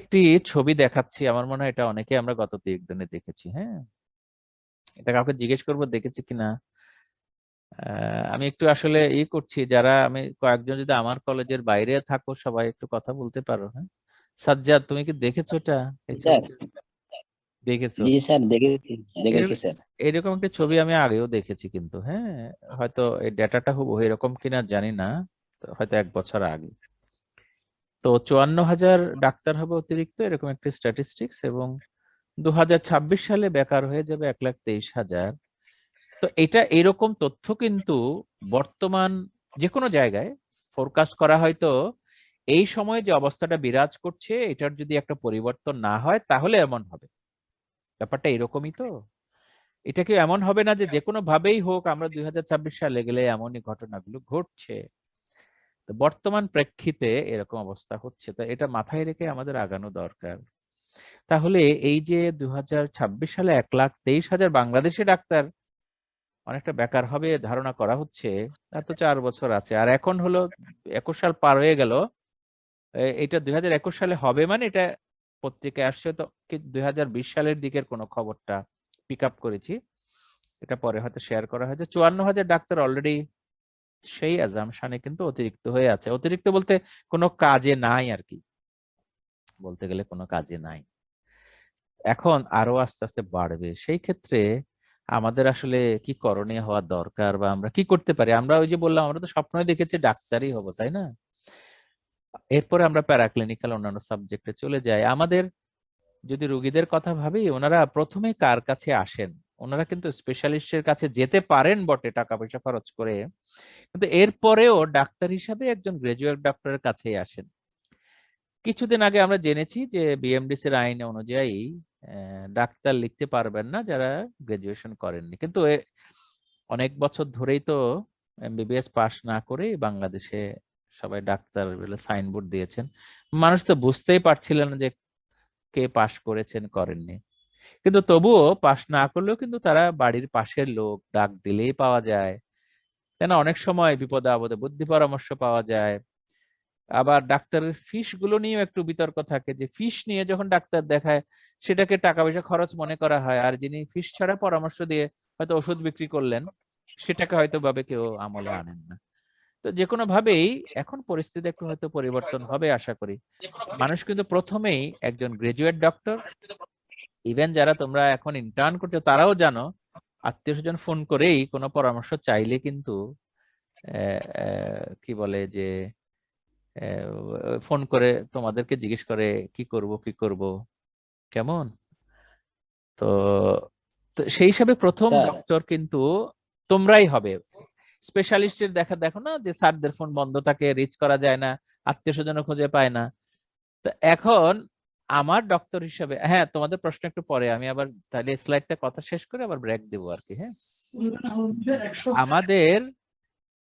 একটি ছবি দেখাচ্ছি, আমার মনে হয় এটা অনেকে আমরা গত দিনে দেখেছি। হ্যাঁ, এটা কাউকে জিজ্ঞেস করবো দেখেছি কিনা। আমি একটু আসলে করছি, যারা আমি কয়েকজন যদি আমার কলেজের বাইরে থাকো সবাই একটু কথা বলতে পারো। হ্যাঁ, সাজ্জাদ তুমি কি দেখেছো এটা, এই স্যার। ছবিটা দেখেছো? জি স্যার, দেখেছি দেখেছি এর- স্যার। এরকম একটা ছবি আমি আগেও দেখেছি কিন্তু। হ্যাঁ, হয়তো এই ডেটাটা হুবহু এরকম কিনা জানি না, তো হয়তো 1 বছর আগে। তো 54,000 ডাক্তার হবে অতিরিক্ত, এরকম একটা স্ট্যাটিস্টিক্স, এবং 2026 সালে বেকার হয়ে যাবে 1,23,000। তো এটা এরকম তথ্য কিন্তু বর্তমান যে কোনো জায়গায় ফোরকাস্ট করা হয়তো এই সময়ে যে অবস্থাটা বিরাজ করছে এটার যদি একটা পরিবর্তন না হয় তাহলে এমন হবে। ব্যাপারটা এরকমই তো। এটা কি এমন হবে না যে যে কোনো ভাবেই হোক আমরা 2026 সালে গেলে এমনই ঘটনাগুলো ঘটছে? তো বর্তমান প্রেক্ষিতে এরকম অবস্থা হচ্ছে, তো এটা মাথায় রেখে আমাদের আগানো দরকার। তাহলে এই যে 2026 সালে 1,23,000 বাংলাদেশি ডাক্তার অনেকটা বেকার হবে ধারণা করা হচ্ছে, তার তো 4 বছর আছে। আর এখন হলো 21 সাল পার হয়ে গেল। এটা 2021 সালে হবে, মানে এটা পত্রিকায় আসছে তো। 2020 সালের দিকের কোনো খবরটা পিক আপ করেছি, এটা পরে হয়তো শেয়ার করা হয়েছে। 54,000 ডাক্তার অলরেডি সেই অ্যাজাম্পশনে কিন্তু অতিরিক্ত হয়ে আছে। অতিরিক্ত বলতে কোনো কাজে নাই আর কি, বলতে গেলে কোনো কাজে নাই। এখন আরো আস্তে আস্তে বাড়বে। সেই ক্ষেত্রে আমাদের আসলে কি করণীয় হওয়া দরকার, বা আমরা কি করতে পারি? আমরা ওই যে বললাম, আমরা তো স্বপ্নই দেখেছি ডাক্তারই হব, তাই না? এরপরে আমরা প্যারাক্লিনিক্যাল অন্যান্য সাবজেক্টে চলে যাই। আমাদের যদি রোগীদের কথা ভাবি, ওনারা প্রথমে কার কাছে আসেন? ওনারা কিন্তু স্পেশালিস্টের কাছে যেতে পারেন বটে টাকা পয়সা খরচ করে, কিন্তু এরপরেও ডাক্তার হিসাবে একজন গ্রাজুয়েট ডক্টরের কাছেই আসেন। কিছুদিন আগে আমরা জেনেছি যে বিএমডিসির আইন অনুযায়ী ডাক্তার লিখতে পারবেন না যারা গ্রাজুয়েশন করেননি, কিন্তু অনেক বছর ধরেই তো এমবিবিএস পাশ না করে বাংলাদেশে সবাই ডাক্তার বলে সাইনবোর্ড দিয়েছেন। মানুষ তো বুঝতেই পারছিলেন না যে কে পাশ করেছেন করেননি, কিন্তু তবুও পাশ না করলেও কিন্তু তারা বাড়ির পাশের লোক, ডাক দিলেই পাওয়া যায়। কেন, অনেক সময় বিপদে আপদে বুদ্ধি পরামর্শ পাওয়া যায়। আবার ডাক্তারের ফিস গুলো নিয়েও একটু বিতর্ক থাকে, যে ফিস নিয়ে যখন ডাক্তার দেখায় সেটাকে টাকা পয়সা খরচ মনে করা হয়, আর যিনি ফিস ছাড়া পরামর্শ দিয়ে হয়তো ওষুধ বিক্রি করলেন সেটাকে হয়তো ভাবে কেউ আমলে আনেন না। তো যে কোনো ভাবেই এখন পরিস্থিতি একটু হয়তো পরিবর্তন হবে আশা করি। মানুষ কিন্তু প্রথমেই একজন গ্রাজুয়েট ডক্টর, ইভেন যারা তোমরা এখন ইন্টার্ন করছো তারাও জানো, আত্মীয় স্বজন ফোন করেই কোনো পরামর্শ চাইলে কিন্তু কি বলে যে ফোন করে তোমাদেরকে জিজ্ঞেস করে কি করব কি করব, কেমন। তো তো সেই হিসাবে প্রথম স্যার। ডক্টর কিন্তু তোমরাই হবে। স্পেশালিস্টের দেখো না যে স্যারদের ফোন বন্ধ থাকে, রিচ করা যায় না, আত্মীয় স্বজন খুঁজে পায় না। তো এখন আমার ডক্টর হিসাবে, হ্যাঁ তোমাদের প্রশ্ন একটু পরে, আমি আবার তাহলে স্লাইডটা কথা শেষ করে আবার ব্রেক দেবো আর কি। হ্যাঁ, আমাদের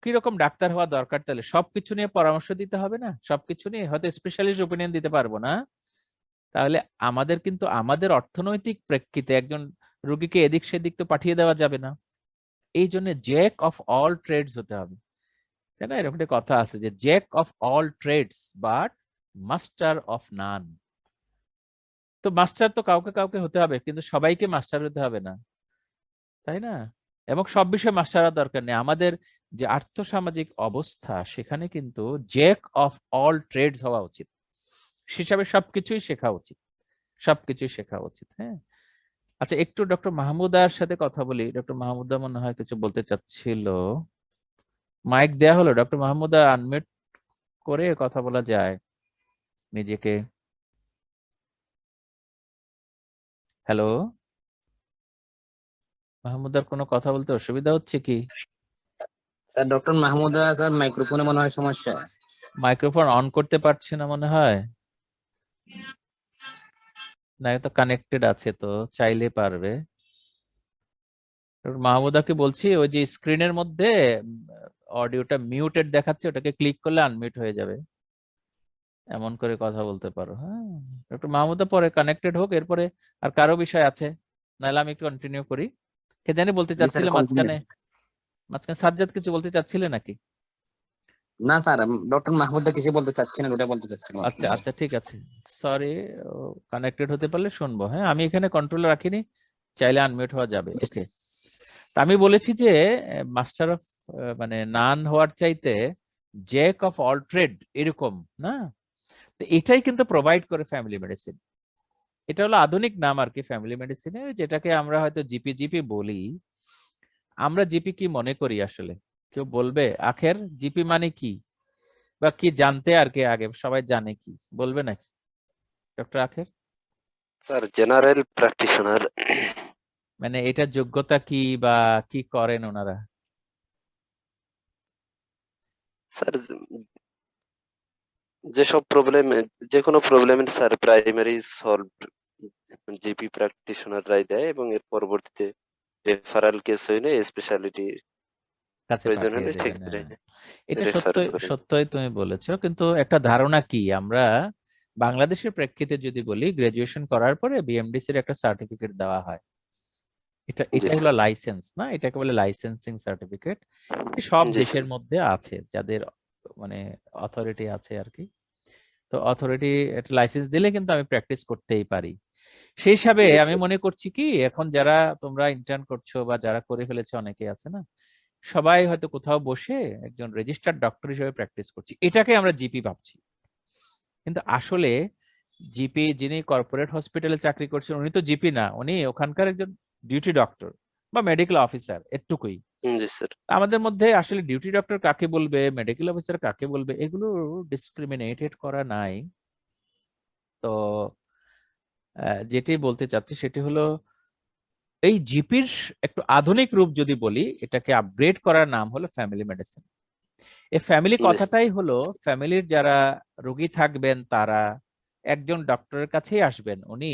কিরকম ডাক্তার হওয়া দরকার? তাহলে সবকিছু নিয়ে পরামর্শ দিতে হবে না, সবকিছু নিয়ে হয়তো স্পেশালিস্ট ওপিনিয়ন দিতে পারবো না। তাহলে আমাদের কিন্তু আমাদের অর্থনৈতিক প্রেক্ষিতে একজন রোগীকে এদিক সেদিক তো পাঠিয়ে দেওয়া যাবে না। এই জন্য জ্যাক অফ অল ট্রেডস হতে হবে, তাই না? এরকম একটা কথা আছে যে jack of all trades but master of none. তো মাস্টার তো কাউকে কাউকে হতে হবে, কিন্তু সবাইকে মাস্টার হতে হবে না, তাই না? এবং সব বিষয়ে মাস্টার হওয়ার দরকার নেই। আমাদের যে আর্থসামাজিক অবস্থা সেখানে কিন্তু জ্যাক অফ অল ট্রেডস হওয়া উচিত, হিসাবে সবকিছুই শেখা উচিত, সবকিছুই শেখা উচিত। হ্যাঁ, আচ্ছা একটু ডক্টর মাহমুদার সাথে কথা বলি। ডক্টর মাহমুদা মনে হয় কিছু বলতে চাচ্ছিল। মাইক দেয়া হলো, ডক্টর মাহমুদা আনমিউট করে কথা বলা যায় নিজেকে। হ্যালো, মাহমুদার কোনো কথা বলতে অসুবিধা হচ্ছে কি? স্যার, ডক্টর মাহমুদা স্যার মাইক্রোফোনে মনে হয় সমস্যা। মাইক্রোফোন অন করতে পারছে না মনে হয়, না তো কানেক্টেড আছে তো, চাইলে পারবে। ডক্টর মাহমুদাকে বলছি ওই যে স্ক্রিনের মধ্যে অডিওটা মিউটেড দেখাচ্ছে, ওটাকে ক্লিক করলে আনমিউট হয়ে যাবে, এমন করে কথা বলতে পারো। হ্যাঁ, ডক্টর মাহমুদা পরে কানেক্টেড হোক, এরপরে আর কারো বিষয় আছে, নাহলে আমি একটু কন্টিনিউ করি। কে জানি বলতে জি স্যার, চাচ্ছিলে কন্টিনিউ। মাঝখানে, মাঝখানে সাজ্জাদ কিছু বলতে চাচ্ছিলে নাকি? না স্যার, ডক্টর মাহমুদা কিছু বলতে চাচ্ছি না, ওটা বলতে চাচ্ছিলাম আর কি। আচ্ছা আচ্ছা, ঠিক আছে, সরি, কানেক্টেড হতে পারলে শুনবো। হ্যাঁ, আমি এখানে কন্ট্রোল রাখিনি, চাইলে আনমিউট হওয়া যাবে। ওকে, আমি বলেছি যে মাস্টার অফ, মানে নান হওয়ার চাইতে জ্যাক অফ অল ট্রেড, এরকম না? তো এটাই কিন্তু প্রোভাইড করে ফ্যামিলি মেডিসিন। এটা হলো আধুনিক নাম আর কি ফ্যামিলি মেডিসিনের, যেটাকে আমরা হয়তো জিপি জিপি বলি। আমরা জিপি কি মনে করি আসলে? কেউ বলবে আখের জিপি মানে কি, বা কি জানতে আর কি আগে সবাই জানে কি, বলবে নাকি ডক্টর আখের? Sir general practitioner. মানে এটা যোগ্যতা কি, বা কি করেন ওনারা? স্যার যেসব প্রবলেম, যে কোনো প্রবলেমের স্যার প্রাইমারি সলভ জিপি প্র্যাকটিশনাররাই দেয়, এবং এর পরবর্তীতে রেফারেল কেস হইলে স্পেশালিটি কাছে প্রয়োজন পাঠিয়ে হলে দেবেন, সেক্ষেত্রে হ্যাঁ। এটা রেফার সত্যই করেন। সত্যই তুমি বলেছো, কিন্তু একটা ধারণা কি, আমরা বাংলাদেশের প্রেক্ষিতে যদি বলি, গ্রাজুয়েশন করার পরে বিএমডিসির একটা সার্টিফিকেট দেওয়া হয়। এটা জি এটা হলো স্যার। লাইসেন্স, না? এটাকে বলে লাইসেন্সিং সার্টিফিকেট। সব জি স্যার। দেশের মধ্যে আছে, যাদের মানে অথরিটি আছে আর কি। তো অথরিটি একটা লাইসেন্স দিলে কিন্তু আমি প্র্যাকটিস করতেই পারি। সেই হিসাবে জি আমি স্যার। মনে করছি কি, এখন যারা তোমরা ইন্টার্ন করছো বা যারা করে ফেলেছো, অনেকে আছে না, সবাই হয়তো কোথাও বসে একজন রেজিস্টার্ড ডক্টর হিসেবে প্র্যাকটিস করছি, এটাকে আমরা জিপি ভাবছি। কিন্তু আসলে জিপি যিনি কর্পোরেট হসপিটালে চাকরি করছেন, উনি তো জিপি না, উনি ওখানকার একজন ডিউটি ডক্টর বা মেডিকেল অফিসার, এটুকুই। জি স্যার। আমাদের মধ্যে আসলে ডিউটি ডক্টর কাকে বলবে, মেডিকেল অফিসার কাকে বলবে, এগুলো ডিসক্রিমিনেটেড করা নাই। তো যেটি বলতে চাচ্ছি সেটি হলো, এই জিপির একটু আধুনিক রূপ যদি বলি, এটাকে আপগ্রেড করার নাম হলো ফ্যামিলি মেডিসিন। এই ফ্যামিলি জি স্যার। কথাটাই হলো, ফ্যামিলির যারা রোগী থাকবেন তারা একজন ডক্টরের কাছেই আসবেন, উনি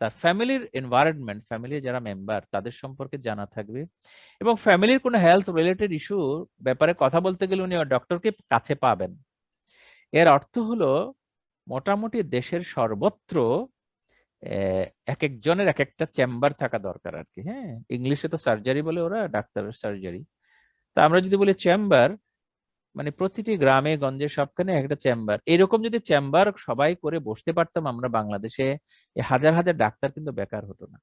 তার ফ্যামিলির এনভায়রনমেন্ট, ফ্যামিলির যারা মেম্বার তাদের সম্পর্কে জানা থাকবে, এবং ফ্যামিলির কোনো হেলথ রিলেটেড ইস্যু ব্যাপারে কথা বলতে গেলে উনি ডক্টরকে কাছে পাবেন। এর অর্থ হলো মোটামুটি দেশের সর্বত্র এক একজনের এক একটা চেম্বার থাকা দরকার আর কি। হ্যাঁ, ইংলিশে তো সার্জারি বলে ওরা, ডাক্তারের সার্জারি। তা আমরা যদি বলি চেম্বার, মানে প্রতিটি গ্রামে গঞ্জে সবখানে একটা চেম্বার, এরকম যদি চেম্বার সবাই করে বসতে পারতাম আমরা বাংলাদেশে, এই হাজার হাজার ডাক্তার কিন্তু বেকার হতো না।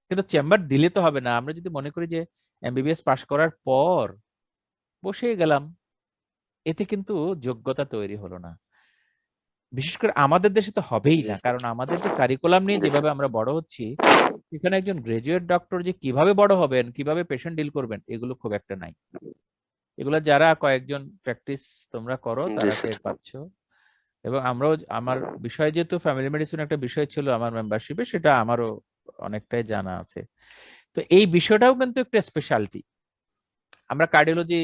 কিন্তু চেম্বার দিলে তো হবে না, আমরা যদি মনে করি যে এমবিবিএস পাশ করার পর বসে গেলাম, এতে কিন্তু যোগ্যতা তৈরি হলো না। বিশেষ করে আমাদের দেশে তো হবেই জি না, স্যার। কারণ আমাদের যে কারিকুলাম নিয়ে জি যেভাবে স্যার। আমরা বড় হচ্ছি, এখানে একজন গ্রাজুয়েট ডক্টর যে কিভাবে বড় হবেন, কিভাবে পেশেন্ট ডিল করবেন, এগুলো খুব একটা নাই। এগুলো যারা কয়েকজন প্র্যাকটিস তোমরা করো জি তারা স্যার। টের পাচ্ছ। এবং আমরাও, আমার বিষয় যেহেতু ফ্যামিলি মেডিসিন একটা বিষয় ছিল আমার মেম্বারশিপে, সেটা আমারও অনেকটাই জানা আছে। তো এই বিষয়টাও কিন্তু একটা স্পেশালিটি। আমরা কার্ডিওলজি,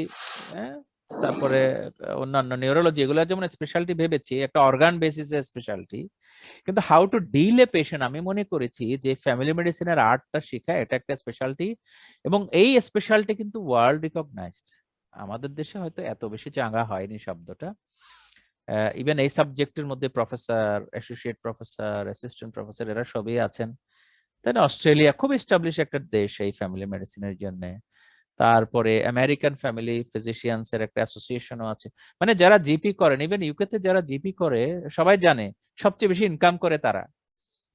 তারপরে অন্যান্য নিউরোলজি, এগুলো যেমন স্পেশালিটি ভেবেছি, একটা অর্গান বেসিসে স্পেশালিটি, কিন্তু how to deal a patient, আমি মনে করেছি যে ফ্যামিলি মেডিসিনের আর্টটা শেখা এটা একটা স্পেশালিটি। এবং এই স্পেশালিটি কিন্তু ওয়ার্ল্ড রিকগনাইজড। আমাদের দেশে হয়তো এত বেশি চাঙ্গা হয়নি শব্দটা। ইভেন এই সাবজেক্টের মধ্যে professor, associate professor, assistant professor, এরা সবই আছেন। তাই না? অস্ট্রেলিয়া খুব এস্টাবলিশ একটা দেশ এই ফ্যামিলি মেডিসিনের জন্য। তারপরে আমেরিকান ফ্যামিলি ফিজিশিয়ানস এর একটা অ্যাসোসিয়েশনও আছে। মানে যারা জিপি করেন, ইভেন ইউকে তে যারা জিপি করে, সবাই জানে সবচেয়ে বেশি ইনকাম করে তারা।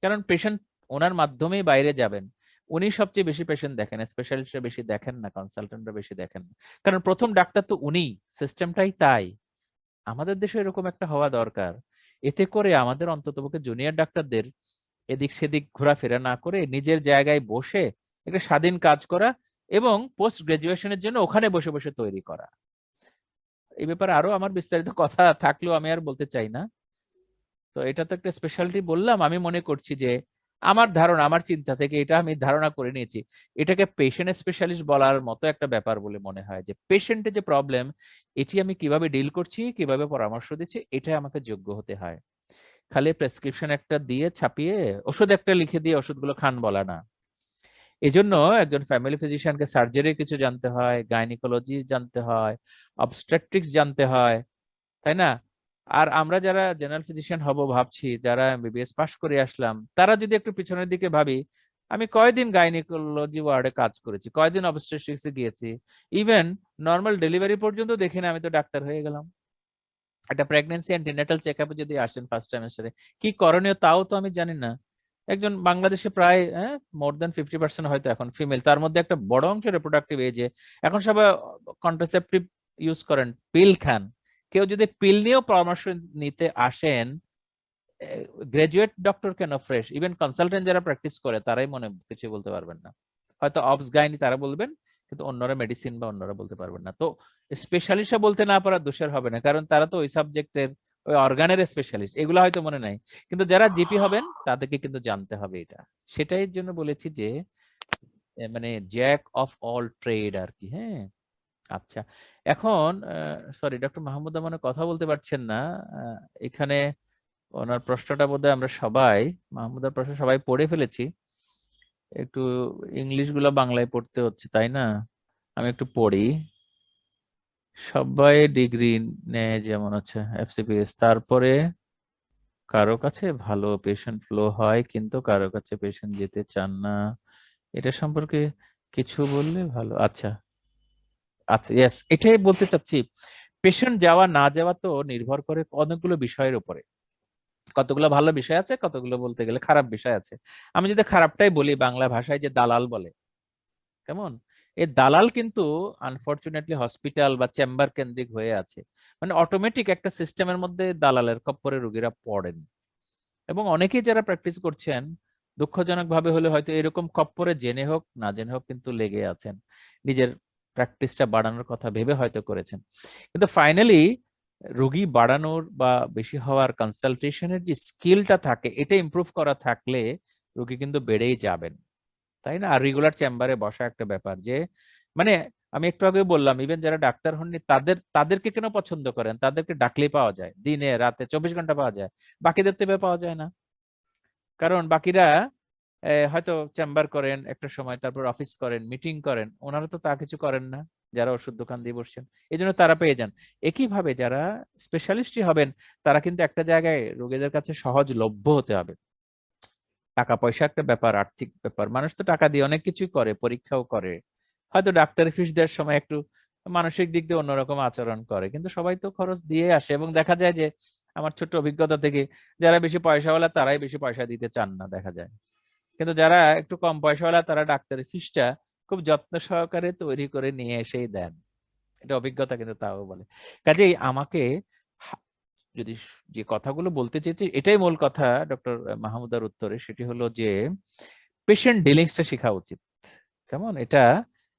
কারণ পেশেন্ট ওনার মাধ্যমেই বাইরে যাবেন, উনি সবচেয়ে বেশি পেশেন্ট দেখেন, স্পেশালিস্টরা বেশি দেখেন না, কনসালটেন্টরা বেশি দেখেন না। কারণ প্রথম ডাক্তার তো উনি, সিস্টেমটাই তাই। আমাদের দেশে এরকম একটা হওয়া দরকার। এতে করে আমাদের অন্ততপক্ষে জুনিয়র ডাক্তারদের এদিক সেদিক ঘোরাফেরা না করে নিজের জায়গায় বসে একটা স্বাধীন কাজ করা, এবং পোস্ট গ্রাজুয়েশনের জন্য ওখানে বসে বসে তৈরি করা। এই ব্যাপারে আরো আমার বিস্তারিত কথা থাকলেও আমি আর বলতে চাই না। তো এটা তো একটা স্পেশালিটি বললাম। আমি মনে করছি যে আমার ধারণা, আমার চিন্তা থেকে এটা আমি ধারণা করে নিয়েছি, এটাকে পেশেন্ট স্পেশালিস্ট বলার মতো একটা ব্যাপার বলে মনে হয়, যে পেশেন্টের যে প্রবলেম, এটি আমি কিভাবে ডিল করছি, কিভাবে পরামর্শ দিচ্ছি, এটা আমাকে যোগ্য হতে হয়। খালি প্রেসক্রিপশন একটা দিয়ে ছাপিয়ে ওষুধ একটা লিখে দিয়ে ওষুধগুলো খান বলা না। এজন্য একজন ফ্যামিলি ফিজিশিয়ানকে সার্জারি কিছু জানতে হয়, গাইনিকোলজি জানতে হয়, অবস্ট্রাকটিক্স জানতে হয়, তাই না? আর আমরা যারা জেনারেল ফিজিশিয়ান হব ভাবছি, যারা এমবিবিএস পাশ করে আসলাম, তারা যদি একটু পিছনের দিকে ভাবি, আমি কয়দিন গাইনিকোলজি ওয়ার্ডে কাজ করেছি, কয়দিন অবস্টেট্রিক্সে গিয়েছি, ইভেন নর্মাল ডেলিভারি পর্যন্ত দেখি না, আমি তো ডাক্তার হয়ে গেলাম। একটা প্রেগন্যান্সি অ্যান্টিনেটাল চেকআপে যদি আসেন ফার্স্ট ট্রাইমেস্টারে, কি করণীয় তাও তো আমি জানি না। একজন বাংলাদেশে প্রায় মোর দেন 50% হয়তো এখন ফিমেল, তার মধ্যে একটা বড় অংশ রিপ্রোডাক্টিভ এজে। এখন সবাই কন্ট্রাসেপটিভ ইউজ করেন, পিল খান। কেউ যদি পিল নিয়েও পরামর্শ নিতে আসেন, গ্রাজুয়েট ডক্টর কেন, ফ্রেশ, ইভেন কনসালটেন্ট যারা প্র্যাকটিস করে তারাই মনে কিছু বলতে পারবেন না। হয়তো অবস গাইনি তারা বলবেন, কিন্তু অন্যরা মেডিসিন বা অন্যরা বলতে পারবেন না। তো স্পেশালিস্ট বলতে না পারা দোষের হবে না, কারণ তারা তো ওই সাবজেক্টের ওই অর্গানের স্পেশালিস্ট, এগুলো হয়তো মনে নাই। কিন্তু যারা জিপি হবেন তাদেরকে কিন্তু জানতে হবে এটা। সেটাই জন্য বলেছি যে মানে জ্যাক অফ অল ট্রেড আর কি। হ্যাঁ, আচ্ছা। এখন সরি, ডক্টর মাহমুদ মানে কথা বলতে পারছেন না এখানে। ওনার প্রশ্নটা বোধহয় আমরা সবাই, মাহমুদার প্রশ্ন সবাই পড়ে ফেলেছি। একটু ইংলিশ গুলো বাংলায় পড়তে হচ্ছে, তাই না? আমি একটু পড়ি। সবাই ডিগ্রি নেয় যেমন হচ্ছে এফসিপিএস, তারপরে কারো কাছে ভালো পেশেন্ট ফ্লো হয়, কিন্তু কারো কাছে পেশেন্ট যেতে চান না। এটা সম্পর্কে কিছু বললে ভালো। আচ্ছা আচ্ছা, ইয়েস, এটাই বলতে চাচ্ছি। পেশেন্ট যাওয়া না যাওয়া তো নির্ভর করে অনেকগুলো বিষয়ের উপরে। কতগুলো ভালো বিষয় আছে, কতগুলো বলতে গেলে খারাপ বিষয় আছে। আমি যদি খারাপটাই বলি, বাংলা ভাষায় যে দালাল বলে, কেমন? এই দালাল কিন্তু আনফরচুনেটলি হসপিটাল বা চেম্বার কেন্দ্রিক হয়ে আছে। মানে অটোমেটিক একটা সিস্টেমের মধ্যে দালালের খপ্পরে রোগীরা পড়েন। এবং অনেকেই যারা প্র্যাকটিস করছেন, দুঃখজনক ভাবে হলে হয়তো এরকম খপ্পরে জেনে হোক না জেনে হোক কিন্তু লেগে আছেন, নিজের প্র্যাকটিসটা বাড়ানোর কথা ভেবে হয়তো করেছেন। কিন্তু ফাইনালি রোগী বাড়ানোর বা বেশি হওয়ার কনসালটেশনের যে স্কিলটা থাকে, এটা ইমপ্রুভ করা থাকলে রোগী কিন্তু বেড়েই যাবেন, তাই না? আর রেগুলার চেম্বারে বসা একটা ব্যাপার যে, মানে আমি একটু আগে বললাম, ইভেন যারা ডাক্তার হননি তাদেরকে কেন পছন্দ করেন? তাদেরকে ডাকলেই পাওয়া যায়, দিনে রাতে 24 ঘন্টা পাওয়া যায়, বাকিদের তো এভাবে পাওয়া যায় না। কারণ বাকিরা হয়তো চেম্বার করেন একটা সময়, তারপর অফিস করেন, মিটিং করেন, ওনারা তো তা কিছু করেন না, যারা ওষুধ দোকান দিয়ে বসছেন। এই জন্য তারা পেয়ে যান। একইভাবে যারা স্পেশালিস্টই হবেন, তারা কিন্তু একটা জায়গায় রোগীদের কাছে সহজলভ্য হতে হবে। টাকা পয়সা একটা ব্যাপার, আর্থিক ব্যাপার, মানুষ তো টাকা দিয়ে অনেক কিছুই করে, পরীক্ষাও করে। হয়তো ডাক্তারি ফিস দেওয়ার সময় একটু মানসিক দিক দিয়ে অন্যরকম আচরণ করে, কিন্তু সবাই তো খরচ দিয়ে আসে। এবং দেখা যায় যে, আমার ছোট্ট অভিজ্ঞতা থেকে, যারা বেশি পয়সাওয়ালা তারাই বেশি পয়সা দিতে চান না দেখা যায়, কিন্তু যারা একটু কম পয়সাওয়ালা তারা ডাক্তারি ফিসটা খুব যত্ন সহকারে তৈরি করে নিয়ে এসেই দেন। এটা অভিজ্ঞতা কিন্তু তাও বলে। কাজেই আমাকে যদি যে কথাগুলো বলতে চেয়েছি, এটাই মূল কথা ডক্টর মাহমুদার উত্তরে, সেটি হলো যে পেশেন্ট ডিলিংসটা শেখা উচিত। কেমন? এটা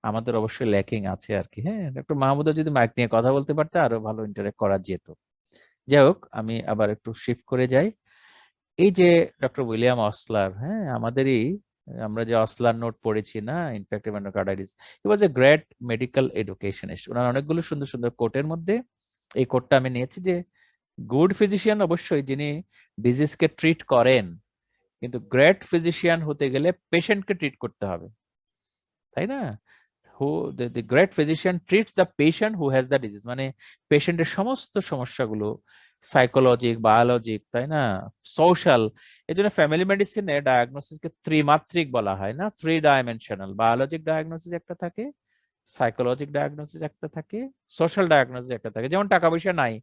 আমাদের অবশ্যই ল্যাকিং আছে আর কি। হ্যাঁ, ডক্টর মাহমুদা যদি মাইক নিয়ে কথা বলতে পারতে আরো ভালো ইন্টারেক্ট করা যেত। যাই হোক, আমি আবার একটু শিফট করে যাই। এই যে ডক্টর উইলিয়াম অসলার, হ্যাঁ, আমাদেরই, আমরা যে অসলার নোট পড়েছি না, infective endocarditis, he was a great medical educationist. ওনার অনেকগুলো সুন্দর সুন্দর কোটের মধ্যে এই কোটটা আমি নিয়েছি যে, গুড ফিজিশিয়ান অবশ্যই যিনি ডিজিজকে ট্রিট করেন, কিন্তু গ্রেট ফিজিশিয়ান হতে গেলে পেশেন্টকে ট্রিট করতে হবে, তাই না? Who the great physician treats the patient who has the disease, মানে পেশেন্টের সমস্ত সমস্যাগুলো, সাইকোলজিক, বায়োলজিক, তাই না, সোশ্যাল। এই জন্য ফ্যামিলি মেডিসিনে ডায়াগনোসিসকে ত্রিমাত্রিক বলা হয় না, 3 ডাইমেনশনাল। বায়োলজিক ডায়াগনোসিস একটা থাকে, সাইকোলজিক ডায়াগনোসিস একটা থাকে, সোশ্যাল ডায়াগনোসিস একটা থাকে। যেমন টাকা পয়সা নাই,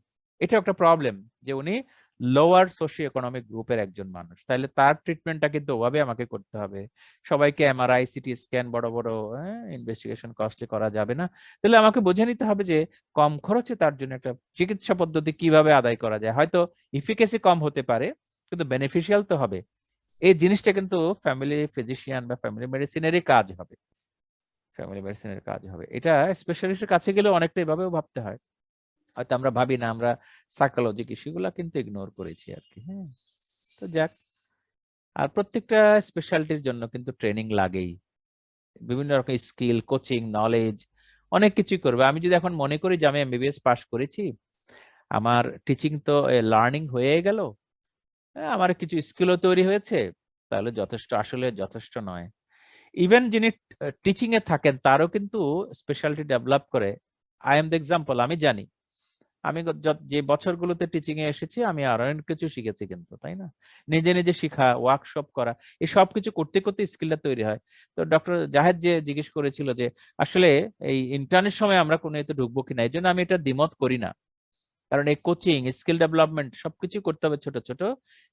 এটা একটা প্রবলেম, যে উনি লোয়ার সোশিও ইকোনমিক গ্রুপের একজন মানুষ, তাহলে তার ট্রিটমেন্টটা কিন্তু ওভাবে আমাকে করতে হবে। সবাইকে এমআরআই, সিটি স্ক্যান, বড় বড় ইনভেস্টিগেশন কস্টলি করা যাবে না। তাহলে আমাকে বুঝে নিতে হবে যে কম খরচে তার জন্য একটা চিকিৎসা পদ্ধতি কিভাবে আদায় করা যায়। হয়তো ইফিকেসি কম হতে পারে, কিন্তু বেনিফিশিয়াল তো হবে। এই জিনিসটা কিন্তু ফ্যামিলি ফিজিশিয়ান বা ফ্যামিলি মেডিসিনেরই কাজ হবে, ফ্যামিলি মেডিসিনের কাজ হবে। এটা স্পেশালিস্টের কাছে গেলে অনেকটা এভাবেও ভাবতে হয়, হয়তো আমরা ভাবি না, আমরা সাইকোলজিক ইস্যুগুলা কিন্তু ইগনোর করেছি আর কি। হ্যাঁ, তো যাক। আর প্রত্যেকটা স্পেশালিটির জন্য কিন্তু ট্রেনিং লাগেই, বিভিন্ন রকম স্কিল, কোচিং, নলেজ, অনেক কিছুই করবে। আমি যদি এখন মনে করি যে আমি এমবিবিএস পাশ করেছি, আমার টিচিং তো লার্নিং হয়ে গেল, আমার কিছু স্কিলও তৈরি হয়েছে, তাহলে যথেষ্ট, আসলে যথেষ্ট নয়। ইভেন যিনি টিচিং এ থাকেন তারও কিন্তু স্পেশালিটি ডেভেলপ করে। আই এম দ্য এক্সাম্পল, আমি জানি আমি যে বছরগুলোতে টিচিং এ এসেছি আমি আরো অনেক কিছু শিখেছি কিন্তু, তাই না? নিজে নিজে শিখা, ওয়ার্কশপ করা, এই সব কিছু করতে করতে স্কিলটা তৈরি হয়। তো ডক্টর জাহেদ যে জিজ্ঞেস করেছিল যে আসলে এই ইন্টার্নের সময় আমরা কোনো এতে ঢুকবো কিনা, এই জন্য আমি এটা দ্বিমত করি না। কারণ এই কোচিং, স্কিল ডেভেলপমেন্ট সবকিছু করতে হবে ছোট ছোট।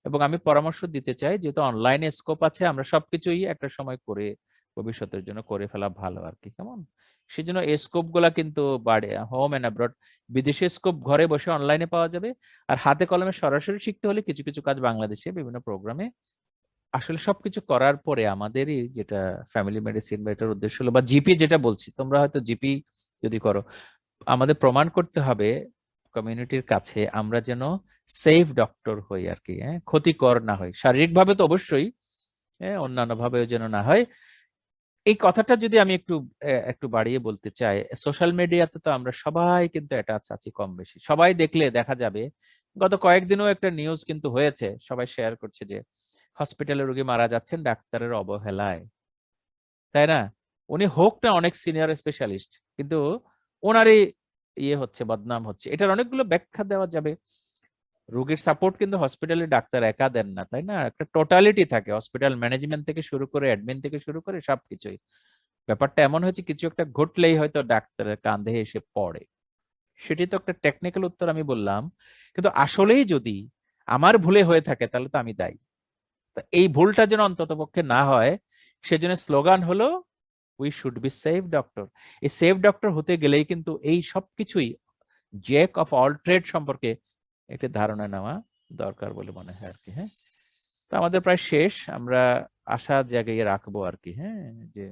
এবং আমি পরামর্শ দিতে চাই, যেহেতু অনলাইনে স্কোপ আছে, আমরা সবকিছুই একটা সময় করে ভবিষ্যতের জন্য করে ফেলা ভালো আর কি, কেমন? সেজন্য এই স্কোপ গুলা কিন্তু বাড়ে, হোম এন্ড অ্যাব্রড। বিদেশি স্কোপ ঘরে বসে অনলাইনে পাওয়া যাবে, আর হাতে কলমে সরাসরি শিখতে হলে কিছু কিছু কাজ বাংলাদেশে বিভিন্ন প্রোগ্রামে। আসলে সবকিছু করার পরে আমাদেরই যেটা ফ্যামিলি মেডিসিন বা এটার উদ্দেশ্য হলো, বা জিপি যেটা বলছি, তোমরা হয়তো জিপি যদি করো, আমাদের প্রমাণ করতে হবে কমিউনিটির কাছে আমরা যেন সেফ ডক্টর হই আর কি, হ্যাঁ, ক্ষতিকর না হয় শারীরিকভাবে তো অবশ্যই, হ্যাঁ, অন্যান্য ভাবেও যেন না হয়। এই কথাটা যদি আমি একটু একটু বাড়িয়ে বলতে চাই, সোশ্যাল মিডিয়াতে তো আমরা সবাই কিন্তু অ্যাটাচ আছি কম বেশি, সবাই দেখলে দেখা যাবে। গত কয়েকদিনও একটা নিউজ কিন্তু হয়েছে, সবাই শেয়ার করছে যে হসপিটালে রোগী মারা যাচ্ছেন ডাক্তারের অবহেলায়, তাই না? উনি হোক না অনেক সিনিয়র স্পেশালিস্ট, কিন্তু ওনারই ইয়ে হচ্ছে, বদনাম হচ্ছে। এটার অনেকগুলো ব্যাখ্যা দেওয়া যাবে। রোগীর সাপোর্ট কিন্তু হসপিটালে ডাক্তার একা দেন না, তাই না? একটা টোটালিটি থাকে, হসপিটাল ম্যানেজমেন্ট থেকে শুরু করে অ্যাডমিন থেকে শুরু করে সবকিছুই। ব্যাপারটা এমন হয়েছে কিছু একটা ঘটলেই হয়তো ডাক্তারের কাঁধে এসে পড়ে। সেটি তো একটা টেকনিক্যাল উত্তর আমি বললাম, কিন্তু আসলেই যদি আমার ভুলে হয়ে থাকে তাহলে তো আমি দায়ী। তা এই ভুলটা যেন অন্তত পক্ষে না হয়, সেজন্য স্লোগান হলো we should be safe doctor. এই সেফ ডক্টর হতে গেলেই কিন্তু এই সবকিছুই, জ্যাক অফ অল ট্রেড সম্পর্কে একটি ধারণা নেওয়া দরকার বলে মনে হয় আর কি, হ্যাঁ। তো আমাদের প্রায় শেষ, আমরা আশা জাগিয়ে রাখবো আর কি, হ্যাঁ, যে